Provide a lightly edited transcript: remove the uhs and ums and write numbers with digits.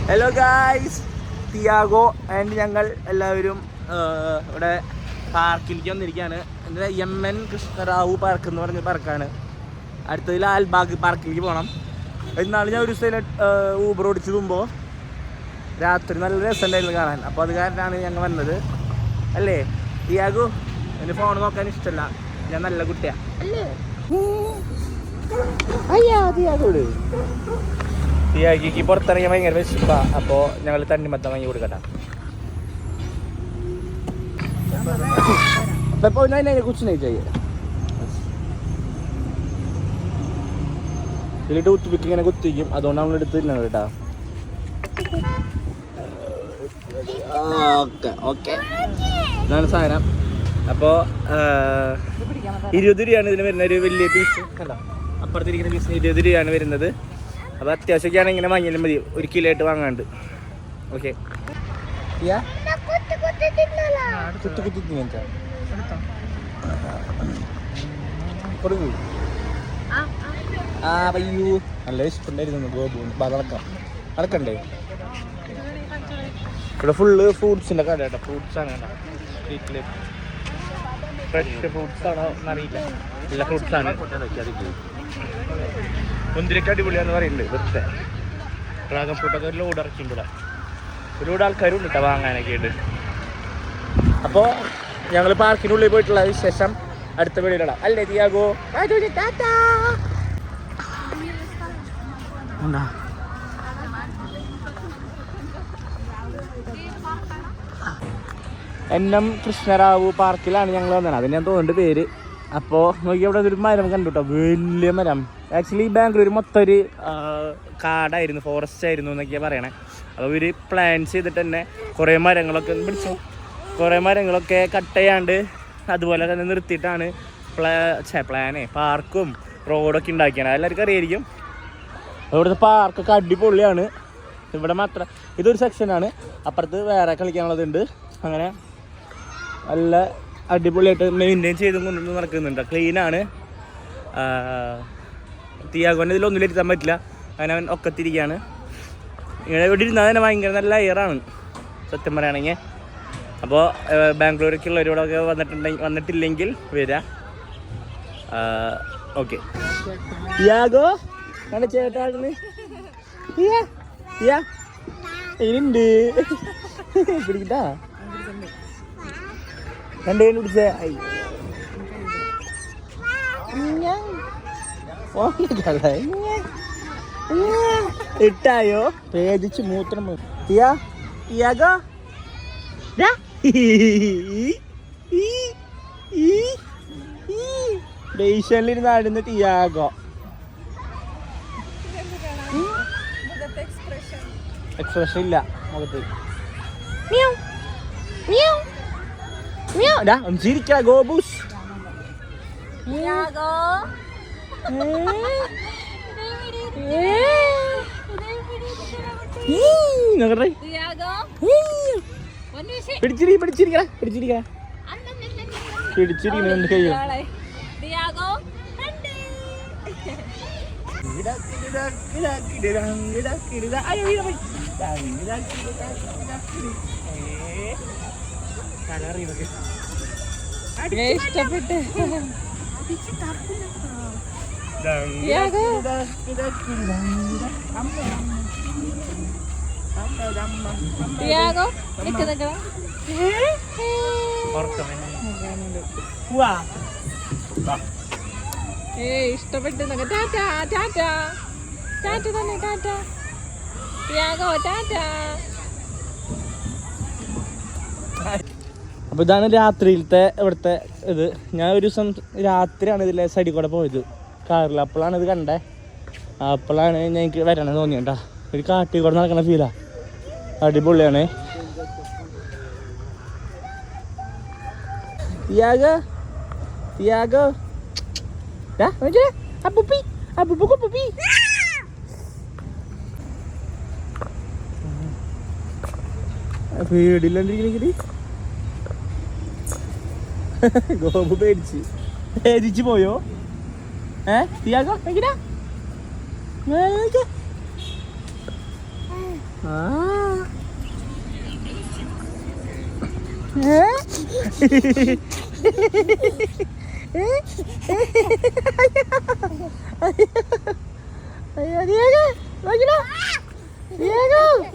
Hello guys, Thiago and ഞങ്ങൾ എല്ലാവരും ഇവിടെ പാർക്കിലേക്ക് വന്നിരിക്കുകയാണ്. എൻ്റെ MN കൃഷ്ണറാവു പാർക്ക് എന്ന് പറഞ്ഞ പാർക്കാണ്. അടുത്തത് ലാൽബാഗ് പാർക്കിലേക്ക് പോകണം. ഇന്നാൾ ഞാൻ ഒരു ദിവസം ഊബർ ഓടിച്ചു പോകുമ്പോൾ രാത്രി നല്ല രസമുണ്ടായിരുന്നു കാണാൻ. അപ്പോൾ അത് കാരണമാണ് ഞങ്ങൾ വന്നത്. അല്ലേ തിയാഗോ? എൻ്റെ ഫോൺ നോക്കാൻ ഇഷ്ടമല്ല, ഞാൻ നല്ല കുട്ടിയാണ് അല്ലേ? തിയാഗോട് തിയാഗിക്ക് പുറത്തിറങ്ങിയാൽ ഭയങ്കര വിശപ്പാ. അപ്പോൾ ഞങ്ങൾ തണ്ണിമത്തം വാങ്ങി കൊടുക്കട്ടെ. അപ്പോൾ അതിനെ കുറിച്ച് ഇതിൽ ടൂത്ത് പിക്ക് ഇങ്ങനെ കുത്തിക്കും, അതുകൊണ്ട് നമ്മൾ എടുത്തില്ല കേട്ടാ. ഓക്കെ ഇതാണ് സാധനം. അപ്പോൾ 20 രൂപയാണ് ഇതിന് വരുന്ന ഒരു വലിയ പീസ്. കണ്ടോ, അപ്പുറത്തിരിക്കുന്ന പീസിന് 20 രൂപയാണ് വരുന്നത്. അപ്പോൾ അത്യാവശ്യമൊക്കെയാണ് ഇങ്ങനെ വാങ്ങിയാലും മതി, 1 കിലോ ആയിട്ട് വാങ്ങാണ്ട്. ഓക്കെ പയ്യൂ നല്ല ഇഷ്ടമുണ്ടായിരുന്നു. ഗോപു നടക്കണ്ടേ? ഇവിടെ ഫുള്ള് ഫ്രൂട്ട്സിൻ്റെ കട കേട്ടോ. ഫ്രൂട്ട്സാണ് കേട്ടോ. വീട്ടില് ഫ്രഷ് ഫ്രൂട്ട്സ് ആണോ എന്നറിയില്ല, നല്ല ഫ്രൂട്ട്സാണ്. മുന്തിരിക്ക അടിപൊളിയാന്ന് പറയുന്നുണ്ട്. ഇവിടുത്തെ ഡ്രാഗൺ ഫ്രൂട്ടൊക്കെ ഒരു ലോഡ് ഇറക്കിയിട്ടുണ്ട്. ഒരുപാട് ആൾക്കാരും ഉണ്ട് കേട്ടോ വാങ്ങാനൊക്കെ ഉണ്ട്. അപ്പോൾ ഞങ്ങൾ പാർക്കിനുള്ളിൽ പോയിട്ടുള്ള വിശേഷം അടുത്ത വീഡിയോയിലിടാം. അല്ലേ തിയാഗോ? NM കൃഷ്ണറാവു പാർക്കിലാണ് ഞങ്ങൾ വന്നത്. അതിന് ഞാൻ തോന്നുന്നുണ്ട് പേര്. അപ്പോൾ നോക്കി അവിടെ ഒരു മരം കണ്ടു കേട്ടോ, വലിയ മരം. ആക്ച്വലി ബാംഗ്ലൂർ മൊത്തം ഒരു കാടായിരുന്നു, ഫോറസ്റ്റ് ആയിരുന്നു എന്നൊക്കെയാണ് പറയണേ. അപ്പോൾ ഇവർ പ്ലാൻ ചെയ്തിട്ട് തന്നെ കുറേ മരങ്ങളൊക്കെ കട്ട് ചെയ്യാണ്ട് അതുപോലെ തന്നെ നിർത്തിയിട്ടാണ് പാർക്കും റോഡൊക്കെ ഉണ്ടാക്കിയാണ്. എല്ലാവർക്കും അറിയായിരിക്കും. ഇവിടുത്തെ പാർക്കൊക്കെ അടിപൊളിയാണ്. ഇവിടെ മാത്രം ഇതൊരു സെക്ഷനാണ്, അപ്പുറത്ത് വേറെ കളിക്കാനുള്ളതുണ്ട്. അങ്ങനെ നല്ല അടിപൊളിയായിട്ട് മെയിൻറ്റെയിൻ ചെയ്ത് കൊണ്ടു നടക്കുന്നുണ്ട്. ക്ലീനാണ്. തിയാഗോനെ ഇതിലൊന്നും ഇരുത്താൻ പറ്റില്ല, അങ്ങനെ അവൻ ഒക്കത്തിരിക്കുകയാണ്. ഇങ്ങനെ ഇവിടെ ഇരുന്നാൽ തന്നെ ഭയങ്കര നല്ല എയറാണ് സത്യം പറയുകയാണെങ്കിൽ. അപ്പോൾ ബാംഗ്ലൂരിലേക്കുള്ളവരോടൊക്കെ വന്നിട്ടില്ലെങ്കിൽ വരാം. ഓക്കെ തിയാഗോ നല്ല ചേട്ടാണ് ഇനിണ്ട് പിടിക്കട്ടാ. രണ്ടേലും പിടിച്ചേ ഇട്ടായോ? പേടിച്ച് മൂത്രം തിയാഗോ സ്റ്റേഷനിലിരുന്ന് ആടുന്ന തിയാഗോ. എക്സ്പ്രഷൻ ഇല്ല മുഖത്ത്. ചിരിക്കാ ഗോബൂസ്. പിടിച്ചിരിക്കുന്നു കയ്യോ. ഇഷ്ടപ്പെട്ട് ഇഷ്ടപ്പെട്ട് തന്നെ. അപ്പോൾ ഇതാണ് രാത്രിയിലത്തെ ഇവിടുത്തെ ഇത്. ഞാൻ ഒരു ദിവസം രാത്രിയാണ് ഇതിലെ സൈഡിൽ കൂടെ പോയത് കാറിൽ. അപ്പോഴാണ് ഇത് കണ്ടേ. അപ്പോഴാണ് എനിക്ക് വരണം തോന്നിയേട്ടാ. ഒരു കാട്ടിൽ കൂടെ നടക്കണ ഫീലാ. അടിപൊളിയാണ്. തിയാഗോ പേടില്ലാണ്ടിരിക്കണി. ഗോപു പേടിച്ച് പോയോ? Thiago Diego,